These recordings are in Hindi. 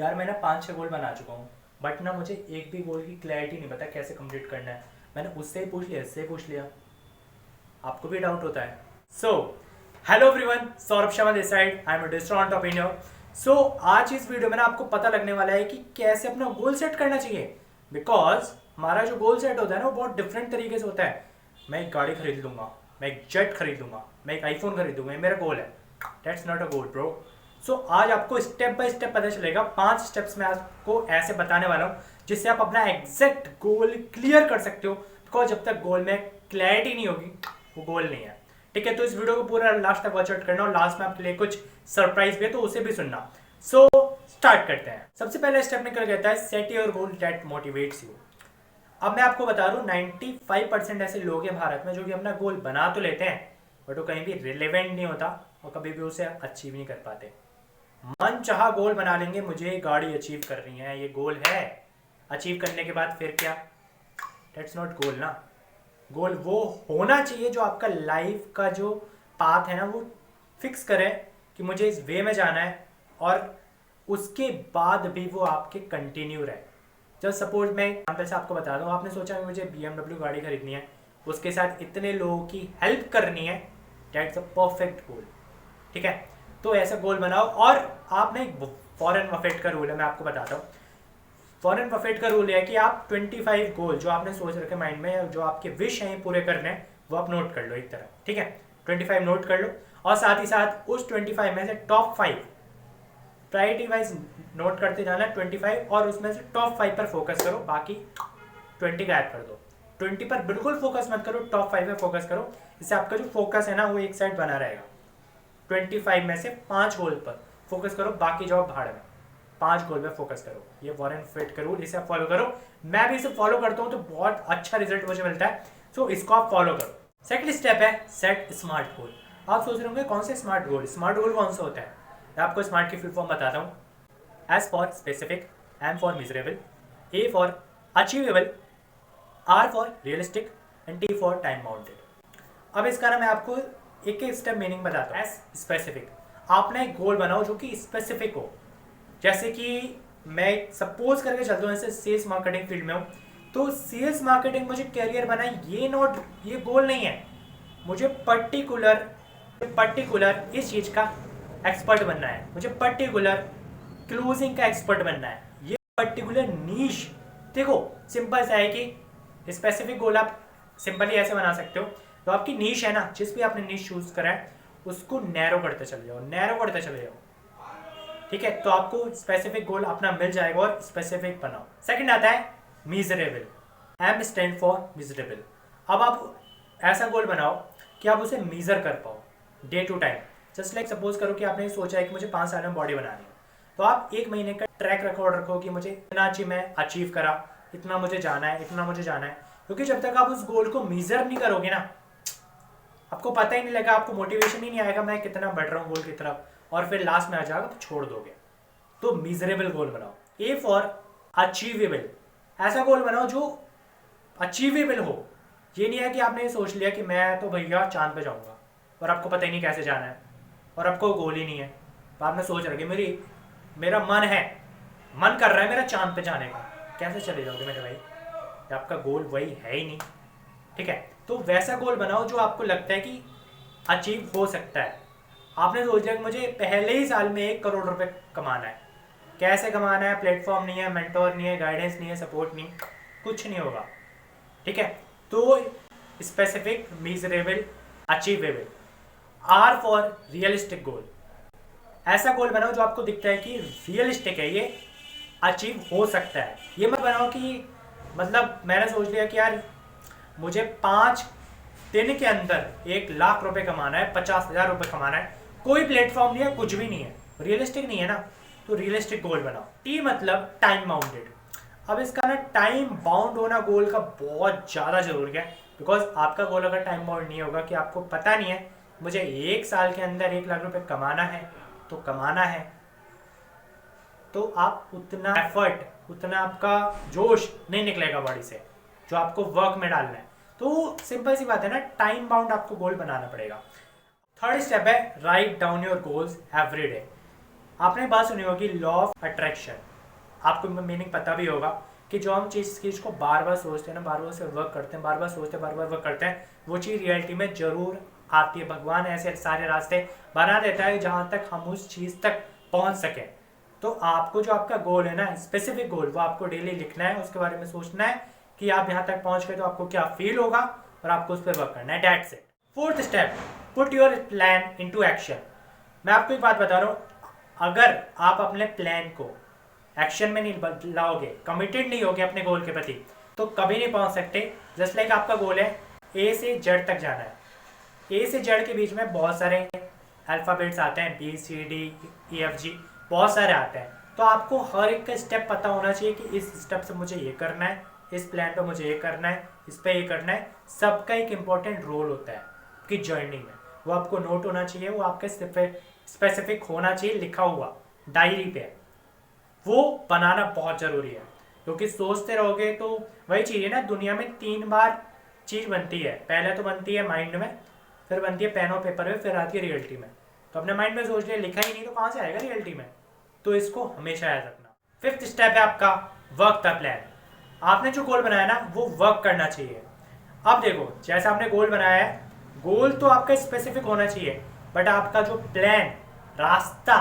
यार मैं ना 5-6 गोल बना चुका हूँ। बट ना मुझे एक भी गोल की क्लैरिटी नहीं पता कैसे कंप्लीट करना है। मैंने उससे ही पूछ लिया, इससे ही पूछ लिया। आपको भी डाउट होता है? So hello everyone, Saurabh Sharma this side, I am a digital entrepreneur. So आज इस वीडियो में ना आपको पता लगने वाला है कि कैसे अपना गोल सेट करना चाहिए। बिकॉज हमारा जो गोल सेट होता है ना वो बहुत डिफरेंट तरीके से होता है। मैं एक गाड़ी खरीद लूंगा, मैं एक जेट खरीद लूंगा, मैं एक आईफोन खरीद लूंगा, ये मेरा गोल है। That's not a goal bro. So आज आपको स्टेप बाय स्टेप पता चलेगा। 5 स्टेप्स में आपको ऐसे बताने वाला हूँ जिससे आप अपना एग्जैक्ट गोल क्लियर कर सकते हो। बिकॉज जब तक गोल में क्लैरिटी नहीं होगी वो गोल नहीं है। ठीक है, तो इस वीडियो को पूरा लास्ट तक वॉच आउट करना और लास्ट में आपके लिए कुछ सरप्राइज भी है तो उसे भी सुनना। सो स्टार्ट करते हैं। सबसे पहला स्टेप निकल कहता है set your goal that motivates you. अब मैं आपको बता दूं 95% ऐसे लोग हैं भारत में जो कि अपना गोल बना तो लेते हैं बट वो कहीं भी रिलेवेंट नहीं होता और कभी भी उसे अचीव नहीं कर पाते। मन चाहा गोल बना लेंगे, मुझे गाड़ी अचीव करनी है, ये गोल है। अचीव करने के बाद फिर क्या? दैट्स नॉट गोल ना। गोल वो होना चाहिए जो आपका लाइफ का जो पाथ है ना वो फिक्स करे कि मुझे इस वे में जाना है और उसके बाद भी वो आपके कंटिन्यू रहे। जब सपोज मैं एग्जाम्पल से आपको बता दूं, आपने सोचा कि मुझे BMW गाड़ी खरीदनी है, उसके साथ इतने लोगों की हेल्प करनी है, दैट्स अ परफेक्ट गोल। ठीक है, तो ऐसा गोल बनाओ। और आपने वॉरेन बफेट का रूल है, मैं आपको बताता हूँ। वॉरेन बफेट का रूल है कि आप 25 गोल जो आपने सोच रखे माइंड में या जो आपके विश हैं पूरे करने हैं वो आप नोट कर लो एक तरफ। ठीक है, 25 नोट कर लो और साथ ही साथ उस 25 में से टॉप 5 प्रायोरिटी वाइज नोट करते जाना है 25 और उसमें से टॉप 5 पर फोकस करो, बाकी 20 गायब कर दो। 20 पर बिल्कुल फोकस मत करो, टॉप 5 पे फोकस करो। इससे आपका जो फोकस है ना वो एक साइड बना रहेगा। 25 में से 5 गोल पर फोकस करो, बाकी जाओ भाड़ में। 5 गोल पे फोकस करो, ये वॉरेन बफेट का रूल, इसे आप फॉलो करो। मैं भी इसे फॉलो करता हूँ तो बहुत अच्छा रिजल्ट मुझे मिलता है। सो इसको आप फॉलो करो। सेकंड स्टेप है सेट स्मार्ट गोल। आप सोच रहे होंगे कौन से स्मार्ट गोल? स्मार्ट गोल कौन सा होता है? मैं आपको स्मार्ट की फुल फॉर्म बताता हूँ। S for specific, M for measurable, A for achievable, R for realistic and T for time bounded. अब इसका ना मैं आपको एक एक स्टेप मीनिंग बताता हूँ। एस स्पेसिफिक, आपने एक गोल बनाओ जो कि स्पेसिफिक हो। जैसे कि मैं सपोज करके चलता हूँ ऐसे सेल्स मार्केटिंग फील्ड में हूँ, तो सेल्स मार्केटिंग मुझे कैरियर बनाए ये गोल नहीं है। मुझे पर्टिकुलर पर्टिकुलर इस चीज़ का एक्सपर्ट बनना है, मुझे पर्टिकुलर क्लोजिंग का एक्सपर्ट बनना है, ये पर्टिकुलर नीश। देखो सिंपल सा है कि स्पेसिफिक गोल आप सिंपली ऐसे बना सकते हो। तो आपकी नीश है ना, जिस भी आपने नीश चूज करा है उसको नैरो करते चले जाओ, नैरो करते चले जाओ। ठीक है, तो आपको स्पेसिफिक गोल अपना मिल जाएगा और स्पेसिफिक बनाओ। सेकंड आता है measurable. M stand for measurable. अब आप ऐसा गोल बनाओ कि आप उसे मीजर कर पाओ day to time. Just like suppose करो कि आपने सोचा है कि मुझे 5 साल में बॉडी बनानी है, तो आप 1 महीने का ट्रैक रिकॉर्ड रखो कि मुझे इतना अचीव मैं अचीव करा, इतना मुझे जाना है, इतना मुझे जाना है। क्योंकि जब तक आप उस गोल को मीजर नहीं करोगे ना, आपको पता ही नहीं लगा, आपको मोटिवेशन ही नहीं आएगा मैं कितना बढ़ रहा हूँ गोल की तरफ, और फिर लास्ट में आ जाएगा तो छोड़ दोगे। तो मिजरेबल गोल बनाओ। ए फॉर अचीवेबल, ऐसा गोल बनाओ जो अचीवेबल हो। ये नहीं है कि आपने सोच लिया कि मैं तो भैया चांद पे जाऊंगा और आपको पता ही नहीं कैसे जाना है और आपको गोल ही नहीं है। तो आपने सोच रखी मेरा मन है, मन कर रहा है मेरा चांद पे जाने का, कैसे चले जाओगे मेरे भाई? आपका गोल वही है ही नहीं। ठीक है, तो वैसा गोल बनाओ जो आपको लगता है कि अचीव हो सकता है। आपने सोच लिया कि मुझे पहले ही साल में 1 करोड़ रुपए कमाना है। कैसे कमाना है? प्लेटफॉर्म नहीं है, मेंटोर नहीं है, गाइडेंस नहीं है, सपोर्ट नहीं, कुछ नहीं होगा। ठीक है, तो specific, measurable, achievable. R for realistic goal. ऐसा गोल बनाओ जो आपको दिखता है कि रियलिस्टिक है, ये अचीव हो सकता है। ये मत बनाओ कि मतलब मैंने सोच लिया कि यार मुझे 5 दिन के अंदर 1 लाख रुपए कमाना है, 50,000 रुपए कमाना है। कोई प्लेटफॉर्म नहीं है, कुछ भी नहीं है, रियलिस्टिक नहीं है ना। तो रियलिस्टिक गोल बनाओ। टी मतलब टाइम बाउंडेड। अब इसका ना टाइम बाउंड होना गोल का बहुत ज़्यादा जरूरी है। बिकॉज आपका गोल अगर टाइम बाउंड नहीं होगा, कि आपको पता नहीं है मुझे 1 साल के अंदर 1 लाख रुपए कमाना है, तो कमाना है, तो आप उतना एफर्ट, उतना आपका जोश नहीं निकलेगा बॉडी से जो आपको वर्क में डालना है। तो सिंपल सी बात है ना, टाइम बाउंड आपको गोल बनाना पड़ेगा। थर्ड स्टेप है write down your goals every day. आपने बात सुनी होगी लॉ ऑफ अट्रैक्शन। आपको मीनिंग पता भी होगा कि जो हम चीज़ को बार बार सोचते हैं ना, बार बार उसे वर्क करते हैं, बार बार सोचते हैं, बार बार वर्क करते हैं, वो चीज़ रियलिटी में जरूर आती है। भगवान ऐसे सारे रास्ते बना देता है जहाँ तक हम उस चीज़ तक पहुँच सकें। तो आपको जो आपका गोल है ना, स्पेसिफिक गोल, वो आपको डेली लिखना है, उसके बारे में सोचना है कि आप यहाँ तक पहुँच गए तो आपको क्या फील होगा और आपको उस पर वर्क करना है। That's it. Fourth step, put your plan into action. मैं आपको एक बात बता रहा हूँ, अगर आप अपने प्लान को एक्शन में नहीं लाओगे, कमिटेड नहीं होगे अपने गोल के प्रति, तो कभी नहीं पहुंच सकते। जस्ट लाइक आपका गोल है ए से जेड तक जाना है, ए से जेड के बीच में बहुत सारे अल्फ़ाबेट्स आते हैं, B C D E F G, बहुत सारे आते हैं। तो आपको हर एक का स्टेप पता होना चाहिए कि इस स्टेप से मुझे ये करना है, इस प्लान पे मुझे ये करना है, इस पे ये करना है। सबका एक इम्पोर्टेंट रोल होता है कि जर्नी में, वो आपको नोट होना चाहिए, वो आपके स्पेसिफिक होना चाहिए, लिखा हुआ डायरी पे। वो बनाना बहुत ज़रूरी है, क्योंकि सोचते रहोगे तो वही चीज़ है ना, दुनिया में 3 बार चीज़ बनती है। पहले तो बनती है माइंड में, फिर बनती है पेन और पेपर में, फिर आती है रियलिटी में। तो अपने माइंड में सोच लिया, लिखा ही नहीं तो कहाँ से आएगा रियलिटी में। तो इसको हमेशा याद रखना। फिफ्थ स्टेप है आपका वर्क द प्लान। आपने जो गोल बनाया ना, वो वर्क करना चाहिए। अब देखो, जैसे आपने गोल बनाया है, गोल तो आपका स्पेसिफिक होना चाहिए, बट आपका जो प्लान, रास्ता,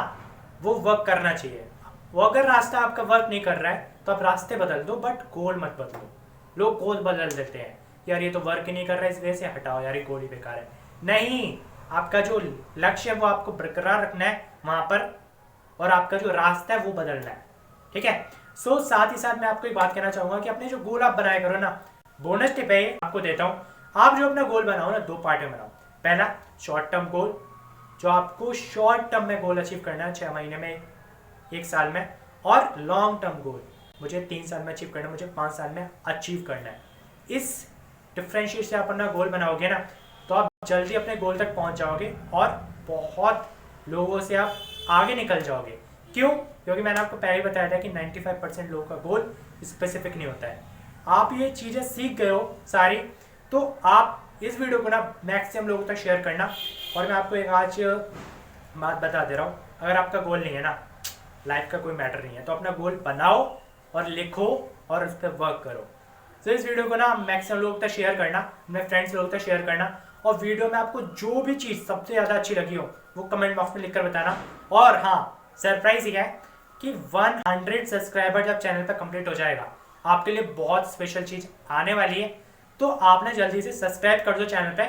वो वर्क करना चाहिए। वो अगर रास्ता आपका वर्क नहीं कर रहा है तो आप रास्ते बदल दो, बट गोल मत बदलो। लोग गोल बदल देते हैं, यार ये तो वर्क ही नहीं कर रहा है, इस वजह से हटाओ, यार ये गोल ही बेकार है। नहीं, आपका जो लक्ष्य है वो आपको बरकरार रखना है वहां पर, और आपका जो रास्ता है वो बदलना है। ठीक है। सो साथ ही साथ मैं आपको एक बात कहना चाहूंगा कि अपने जो गोल आप बनाया करो ना, बोनस टिप है आपको देता हूँ। आप जो अपना गोल बनाओ ना, 2 पार्ट में बनाओ। पहला शॉर्ट टर्म गोल, जो आपको शॉर्ट टर्म में गोल अचीव करना है, 6 महीने में, 1 साल में। और लॉन्ग टर्म गोल, मुझे 3 साल में अचीव करना है, मुझे 5 साल में अचीव करना है। इस डिफ्रेंशिएट से आप अपना गोल बनाओगे ना, तो आप जल्दी अपने गोल तक पहुंच जाओगे और बहुत लोगों से आप आगे निकल जाओगे। क्यों? क्योंकि मैंने आपको पहले ही बताया था कि 95% लोगों का गोल स्पेसिफिक नहीं होता है। आप ये चीज़ें सीख गए हो सारी, तो आप इस वीडियो को ना मैक्सिमम लोगों तक शेयर करना। और मैं आपको एक आज बात बता दे रहा हूँ, अगर आपका गोल नहीं है ना, लाइफ का कोई मैटर नहीं है, तो अपना गोल बनाओ और लिखो और उस पर वर्क करो। तो इस वीडियो को ना मैक्सिमम लोगों तक शेयर करना, अपने फ्रेंड्स लोगों तक शेयर करना, और वीडियो में आपको जो भी चीज़ सबसे ज़्यादा अच्छी लगी हो वो कमेंट बॉक्स में लिखकर बताना। और हाँ, सरप्राइज ये है कि 100 सब्सक्राइबर जब चैनल पर कंप्लीट हो जाएगा, आपके लिए बहुत स्पेशल चीज़ आने वाली है। तो आपने जल्दी से सब्सक्राइब कर दो चैनल पे,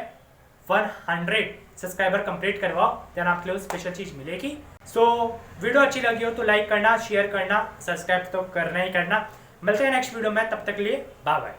100 सब्सक्राइबर कंप्लीट करवाओ, देन आपके लिए स्पेशल चीज़ मिलेगी। सो वीडियो अच्छी लगी हो तो लाइक करना, शेयर करना, सब्सक्राइब तो करना ही करना। मिलते हैं नेक्स्ट वीडियो में, तब तक के लिए बाय बाय।